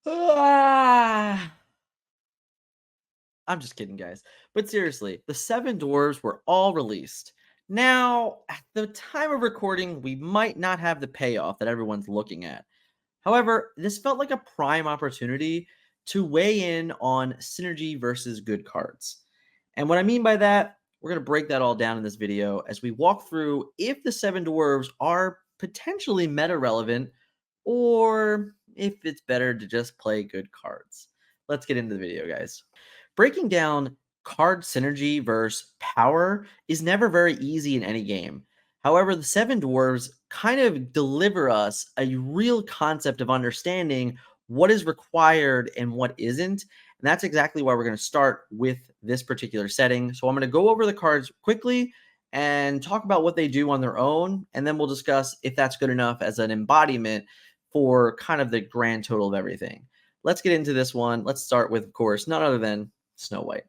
Ah, I'm just kidding, guys. But seriously, the Seven Dwarves were all released. Now, at the time of recording, we might not have the payoff that everyone's looking at. However, this felt like a prime opportunity to weigh in on synergy versus good cards. And what I mean by that, we're going to break that all down in this video as we walk through if the Seven Dwarves are potentially meta relevant or if it's better to just play good cards. Let's get into the video, guys. Breaking down card synergy versus power is never very easy in any game. However, the Seven Dwarves kind of deliver us a real concept of understanding what is required and what isn't. And that's exactly why we're going to start with this particular setting. So I'm going to go over the cards quickly and talk about what they do on their own. And then we'll discuss if that's good enough as an embodiment for kind of the grand total of everything. Let's get into this one. Let's start with, of course, none other than Snow White.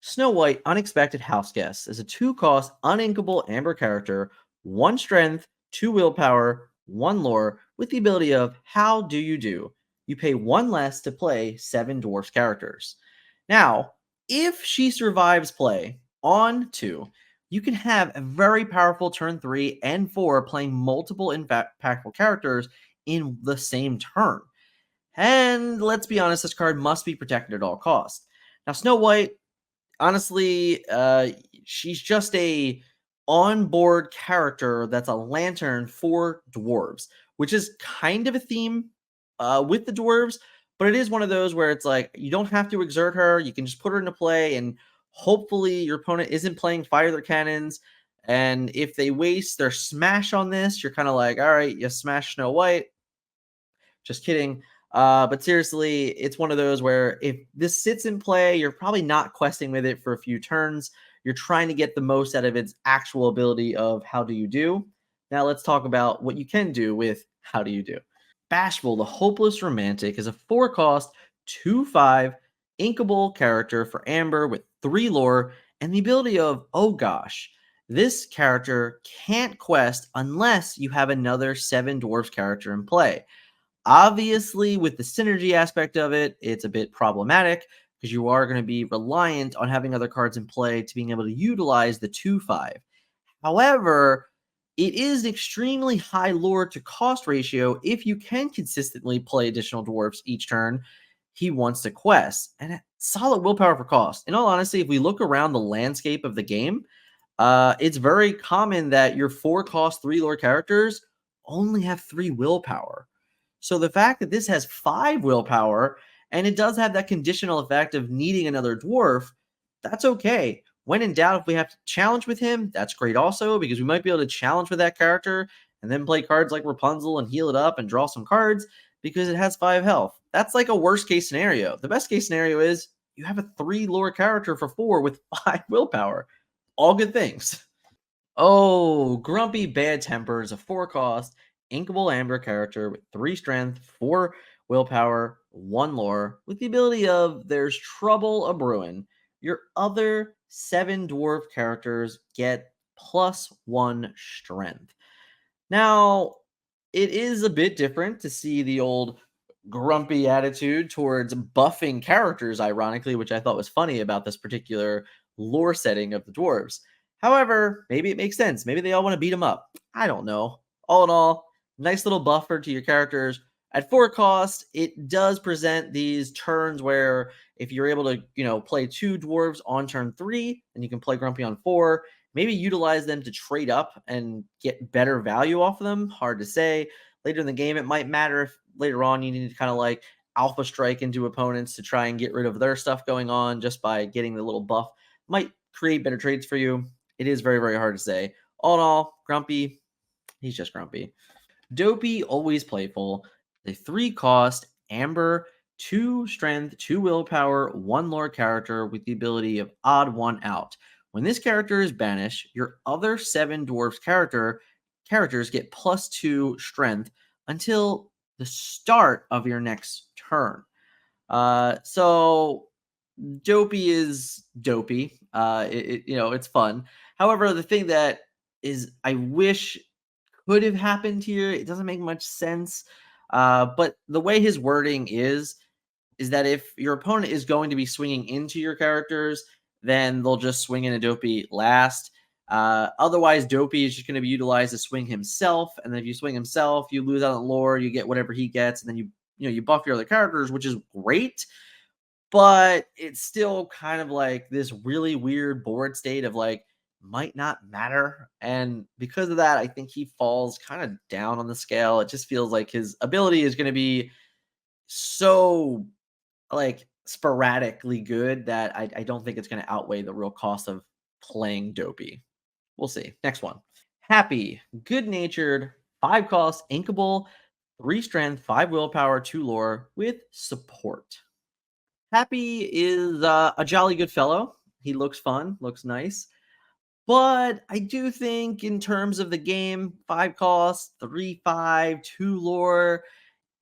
Snow White, Unexpected House Guest, is a 2-cost, uninkable amber character, 1 strength, 2 willpower, 1 lore, with the ability of How Do You Do? You pay 1 less to play 7 Dwarfs characters. Now, if she survives play on 2, you can have a very powerful turn 3 and 4 playing multiple impactful characters in the same turn. And let's be honest, this card must be protected at all costs. Now, Snow White, honestly, she's just a on-board character that's a lantern for dwarves, which is kind of a theme with the dwarves, but it is one of those where it's like you don't have to exert her. You can just put her into play, and hopefully your opponent isn't playing fire their cannons. And if they waste their smash on this, you're kind of like, all right, you smash Snow White. Just kidding. But seriously, it's one of those where if this sits in play, you're probably not questing with it for a few turns. You're trying to get the most out of its actual ability of How Do You Do? Now let's talk about what you can do with How Do You Do? Bashful, the Hopeless Romantic, is a 4-cost, 2/5 inkable character for Amber with 3 lore and the ability of Oh Gosh. This character can't quest unless you have another 7 Dwarfs character in play. Obviously, with the synergy aspect of it, it's a bit problematic because you are going to be reliant on having other cards in play to being able to utilize the 2/5. However, it is an extremely high lore to cost ratio if you can consistently play additional dwarfs each turn he wants to quest, and a solid willpower for cost. In all honesty, if we look around the landscape of the game, it's very common that your 4-cost 3 lore characters only have 3 willpower. So the fact that this has 5 willpower and it does have that conditional effect of needing another dwarf, that's okay. When in doubt, if we have to challenge with him, that's great also because we might be able to challenge with that character and then play cards like Rapunzel and heal it up and draw some cards because it has 5 health. That's like a worst case scenario. The best case scenario is you have a 3 lore character for 4 with 5 willpower. All good things. Oh, Grumpy Bad Temper is a 4-cost, inkable amber character with 3 strength, 4 willpower, 1 lore, with the ability of There's Trouble a Brewin'. Your other 7 dwarf characters get +1 strength. Now, it is a bit different to see the old grumpy attitude towards buffing characters, ironically, which I thought was funny about this particular lore setting of the dwarves. However, maybe it makes sense. Maybe they all want to beat him up. I don't know. All in all, nice little buffer to your characters. At 4 cost, it does present these turns where if you're able to, play 2 dwarves on turn 3, and you can play Grumpy on 4, maybe utilize them to trade up and get better value off of them. Hard to say. Later in the game, it might matter if later on you need to kind of like alpha strike into opponents to try and get rid of their stuff going on just by getting the little buff. Might create better trades for you. It is very, very hard to say. All in all, Grumpy, he's just Grumpy. Dopey, always playful. A 3-cost, amber, 2 strength, 2 willpower, 1 lore character with the ability of odd one out. When this character is banished, your other 7 dwarfs characters get +2 strength until the start of your next turn. So Dopey is dopey. It's fun. However, the thing that is I wish could have happened here, it doesn't make much sense. But the way his wording is, is that if your opponent is going to be swinging into your characters, then they'll just swing in a Dopey last. Otherwise, Dopey is just going to be utilized to swing himself, and then if you swing himself, you lose out on lore, you get whatever he gets, and then you buff your other characters, which is great. But it's still kind of like this really weird board state of like might not matter. And because of that, I think he falls kind of down on the scale. It just feels like his ability is going to be so like sporadically good that I don't think it's going to outweigh the real cost of playing Dopey. We'll see. Next one. Happy, good natured, 5 cost, inkable, 3 strength, 5 willpower, 2 lore with support. Happy is a jolly good fellow. He looks fun, looks nice. But I do think in terms of the game, 5 cost, 3 5, 2 lore,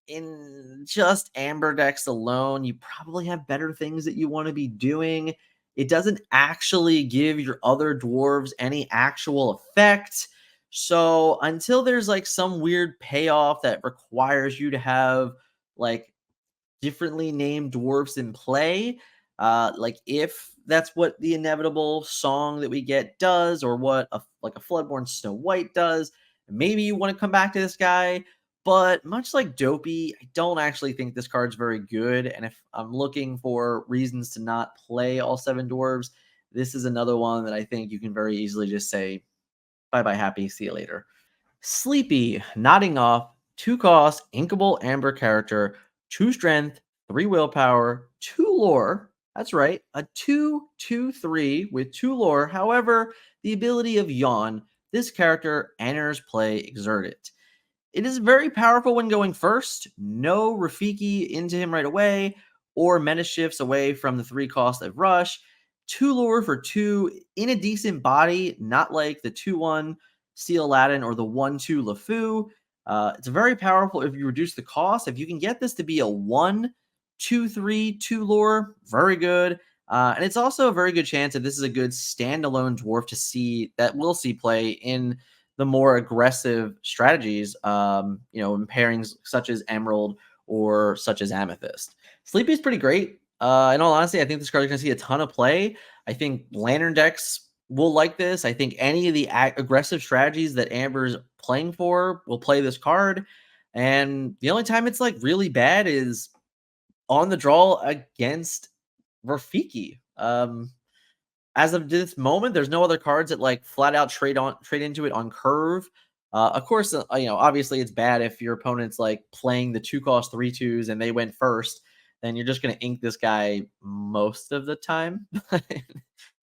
in just Amber decks alone, you probably have better things that you want to be doing. It doesn't actually give your other dwarves any actual effect. So until there's like some weird payoff that requires you to have like differently named dwarfs in play. Like if that's what the inevitable song that we get does, or what like a Floodborn Snow White does, maybe you want to come back to this guy. But much like Dopey, I don't actually think this card's very good. And if I'm looking for reasons to not play all 7 dwarves, this is another one that I think you can very easily just say, bye bye, happy, see you later. Sleepy, nodding off, 2 cost, inkable amber character, 2 strength, 3 willpower, 2 lore. That's right, a 2/2/3 with 2 lore. However, the ability of Yawn, this character enters play exerted. It is very powerful when going first. No Rafiki into him right away, or meta shifts away from the 3 cost of Rush. 2 lure for 2 in a decent body, not like the 2/1 Steel Aladdin or the 1/2 LeFou. It's very powerful if you reduce the cost. If you can get this to be a 1/2/3 2 lure, very good. And it's also a very good chance that this is a good standalone dwarf to see that will see play in the more aggressive strategies, in pairings such as Emerald or such as Amethyst. Sleepy is pretty great. In all honesty, I think this card is going to see a ton of play. I think Lantern decks will like this. I think any of the aggressive strategies that Amber's playing for will play this card. And the only time it's like really bad is on the draw against Rafiki. As of this moment, there's no other cards that like flat out trade into it on curve. Of course, obviously it's bad if your opponent's like playing the 2 cost 3/2s and they went first, then you're just gonna ink this guy most of the time.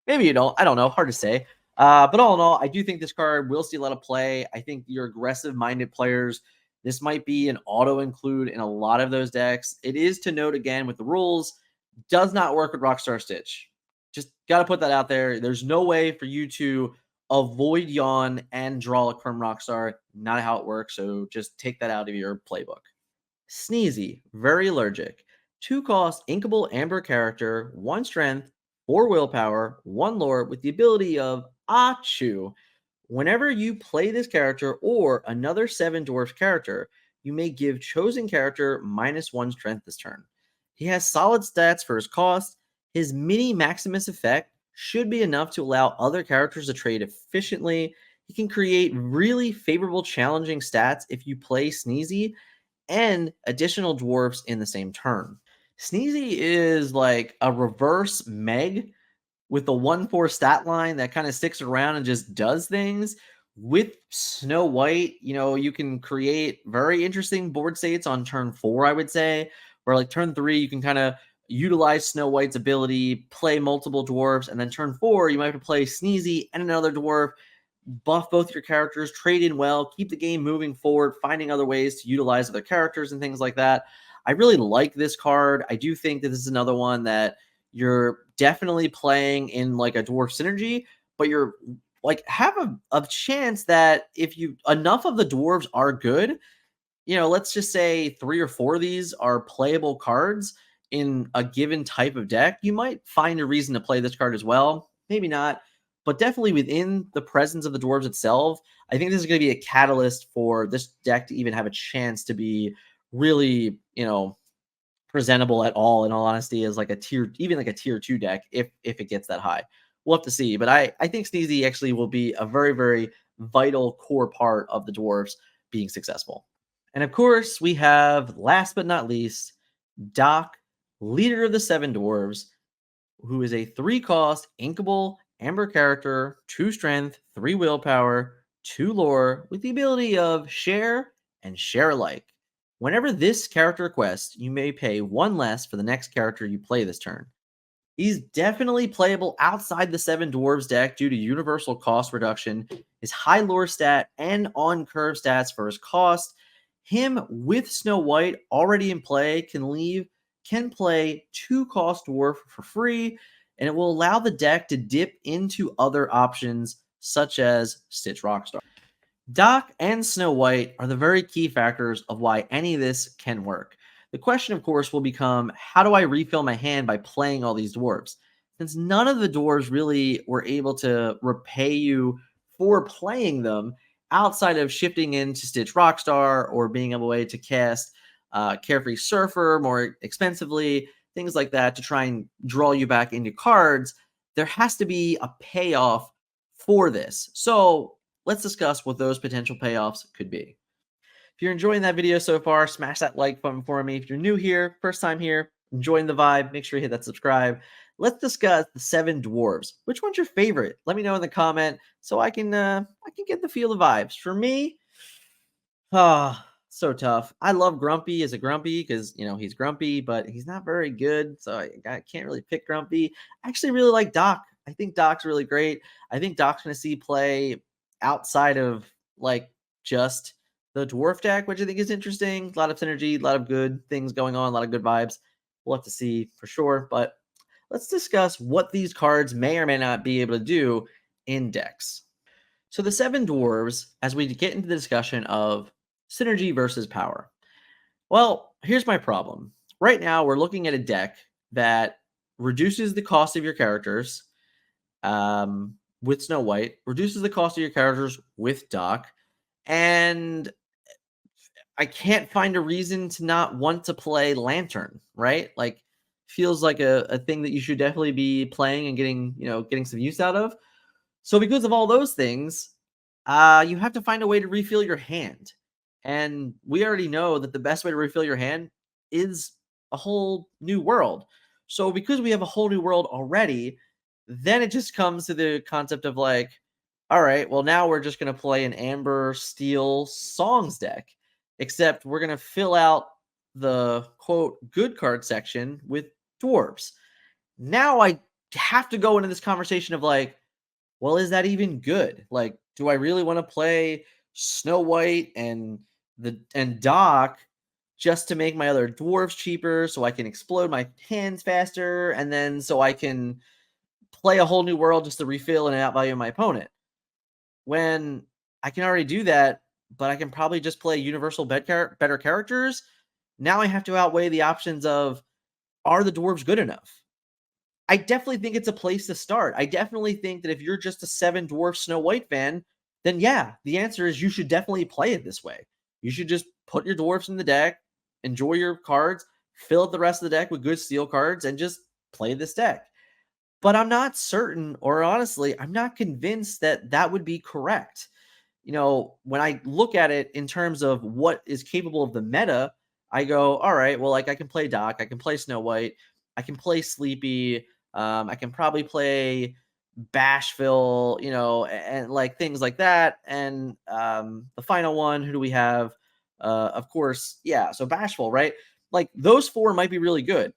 Maybe you don't. I don't know. Hard to say. But all in all, I do think this card will see a lot of play. I think your aggressive minded players, this might be an auto include in a lot of those decks. It is to note again with the rules, does not work with Rockstar Stitch. Just got to put that out there. There's no way for you to avoid Yawn and draw a from Rockstar. Not how it works. So just take that out of your playbook. Sneezy, very allergic. 2 cost, inkable amber character, 1 strength, 4 willpower, 1 lore with the ability of Achu. Whenever you play this character or another 7 dwarf character, you may give chosen character -1 strength this turn. He has solid stats for his cost. His mini Maximus effect should be enough to allow other characters to trade efficiently. He can create really favorable challenging stats if you play Sneezy and additional dwarfs in the same turn. Sneezy is like a reverse Meg with the 1/4 stat line that kind of sticks around and just does things. With Snow White, you can create very interesting board states on turn 4, I would say, where like turn 3, you can kind of utilize Snow White's ability, play multiple dwarfs, and then turn 4, you might have to play Sneezy and another dwarf, buff both your characters, trade in well, keep the game moving forward, finding other ways to utilize other characters and things like that. I really like this card. I do think that this is another one that you're definitely playing in like a dwarf synergy, but you're like have a chance that if you enough of the dwarves are good, let's just say 3 or 4 of these are playable cards in a given type of deck, you might find a reason to play this card as well. Maybe not, but definitely within the presence of the dwarves itself, I think this is going to be a catalyst for this deck to even have a chance to be really, presentable at all, in all honesty, as like a tier, even like a tier 2 deck if it gets that high. We'll have to see. But I think Sneezy actually will be a very, very vital core part of the dwarves being successful. And of course, we have last but not least, Doc, leader of the Seven Dwarves, who is a 3 cost inkable amber character, 2 strength, 3 willpower, 2 lore, with the ability of share and share alike. Whenever this character quests, you may pay 1 less for the next character you play this turn. He's definitely playable outside the Seven Dwarves deck due to universal cost reduction, his high lore stat, and on curve stats for his cost. Him with Snow White already in play can play 2 cost dwarf for free, and it will allow the deck to dip into other options such as Stitch Rockstar. Doc and Snow White are the very key factors of why any of this can work. The question, of course, will become, how do I refill my hand by playing all these dwarves? Since none of the dwarves really were able to repay you for playing them outside of shifting into Stitch Rockstar or being able to cast Carefree Surfer more expensively, things like that to try and draw you back into cards, there has to be a payoff for this. So let's discuss what those potential payoffs could be. If you're enjoying that video so far, smash that like button for me. If you're new here, first time here, enjoying the vibe, make sure you hit that subscribe. Let's discuss the Seven Dwarves. Which one's your favorite? Let me know in the comment so I can get the feel of vibes. For me, so tough. I love Grumpy as a Grumpy because, he's grumpy, but he's not very good. So I can't really pick Grumpy. I actually really like Doc. I think Doc's really great. I think Doc's going to see play outside of just the Dwarf deck, which I think is interesting. A lot of synergy, a lot of good things going on, a lot of good vibes. We'll have to see for sure. But let's discuss what these cards may or may not be able to do in decks. So the Seven Dwarves, as we get into the discussion of synergy versus power. Well, here's my problem. Right now, we're looking at a deck that reduces the cost of your characters with Snow White, reduces the cost of your characters with Doc, and I can't find a reason to not want to play Lantern, right? Feels like a thing that you should definitely be playing and getting some use out of. So because of all those things, you have to find a way to refill your hand. And we already know that the best way to refill your hand is a whole new world. So because we have a whole new world already, then it just comes to the concept of all right, well, now we're just going to play an Amber Steel Songs deck, except we're going to fill out the quote good card section with dwarves. Now I have to go into this conversation of well, is that even good? Do I really want to play Snow White and Doc just to make my other dwarves cheaper so I can explode my hands faster and then so I can play a whole new world just to refill and outvalue my opponent? When I can already do that, but I can probably just play universal better characters. Now I have to outweigh the options of, are the dwarves good enough? I definitely think it's a place to start. I definitely think that if you're just a Seven Dwarf Snow White fan, then yeah, the answer is you should definitely play it this way. You should just put your dwarfs in the deck, enjoy your cards, fill up the rest of the deck with good steel cards, and just play this deck. But I'm not certain, or honestly, I'm not convinced that that would be correct. When I look at it in terms of what is capable of the meta, I go, all right, well, I can play Doc, I can play Snow White, I can play Sleepy, I can probably play Bashful, and things like that. And the final one, who do we have? Of course, yeah, so Bashful, right? Those 4 might be really good,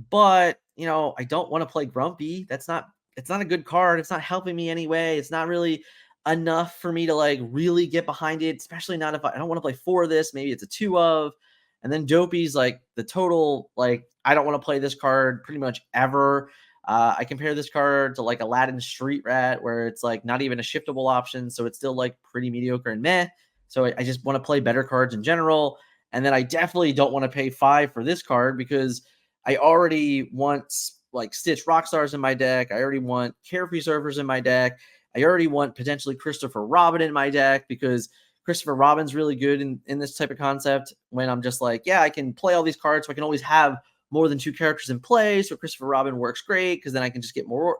but I don't want to play Grumpy. It's not a good card. It's not helping me anyway. It's not really enough for me to really get behind it, especially not if I don't want to play 4 of this. Maybe it's a 2 of. And then Dopey's the total, I don't want to play this card pretty much ever. I compare this card to Aladdin Street Rat, where it's not even a shiftable option. So it's still pretty mediocre and meh. So I just want to play better cards in general. And then I definitely don't want to pay 5 for this card because I already want Stitch Rockstars in my deck. I already want Carefree Surfers in my deck. I already want potentially Christopher Robin in my deck because Christopher Robin's really good in this type of concept when I'm just yeah, I can play all these cards so I can always have more than 2 characters in play, so Christopher Robin works great because then I can just get more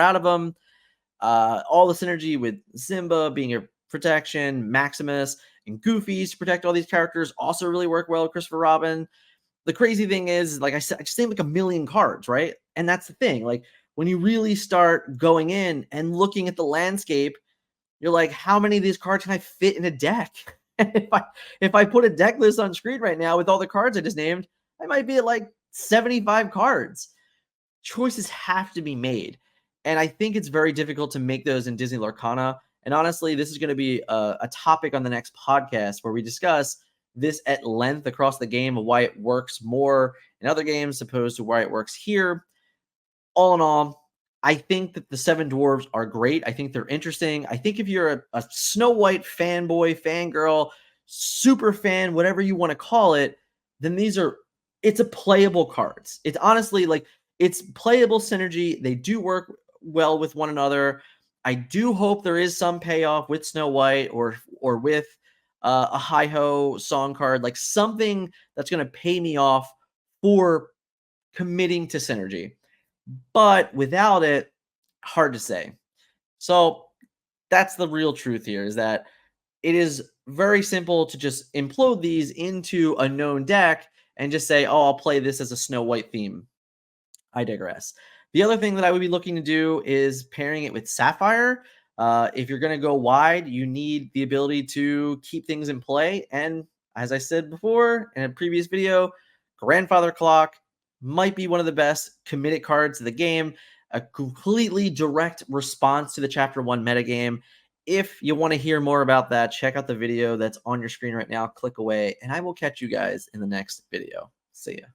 out of them. All the synergy with Simba being a protection, Maximus and Goofy to protect all these characters also really work well with Christopher Robin. The crazy thing is, like I said, I just named like a million cards, right? And that's the thing. Like when you really start going in and looking at the landscape, you're like, how many of these cards can I fit in a deck? And if I put a deck list on screen right now with all the cards I just named, I might be at like 75 cards. Choices have to be made. And I think it's very difficult to make those in Disney Lorcana. And honestly, this is going to be a topic on the next podcast where we discuss this at length across the game of why it works more in other games opposed to why it works here. All in all, I think that the Seven Dwarfs are great. I think they're interesting. I think if you're a Snow White fanboy, fangirl, super fan, whatever you want to call it, then it's a playable cards. It's honestly like it's playable synergy. They do work well with one another. I do hope there is some payoff with Snow White or with a Hi Ho song card, like something that's going to pay me off for committing to synergy. But without it, hard to say. So that's the real truth here is that it is very simple to just implode these into a known deck and just say, oh, I'll play this as a Snow White theme. I digress. The other thing that I would be looking to do is pairing it with Sapphire. If you're going to go wide, you need the ability to keep things in play. And as I said before in a previous video, Grandfather Clock might be one of the best committed cards of the game, a completely direct response to the Chapter 1 metagame. If you want to hear more about that, check out the video that's on your screen right now. Click away, and I will catch you guys in the next video. See ya.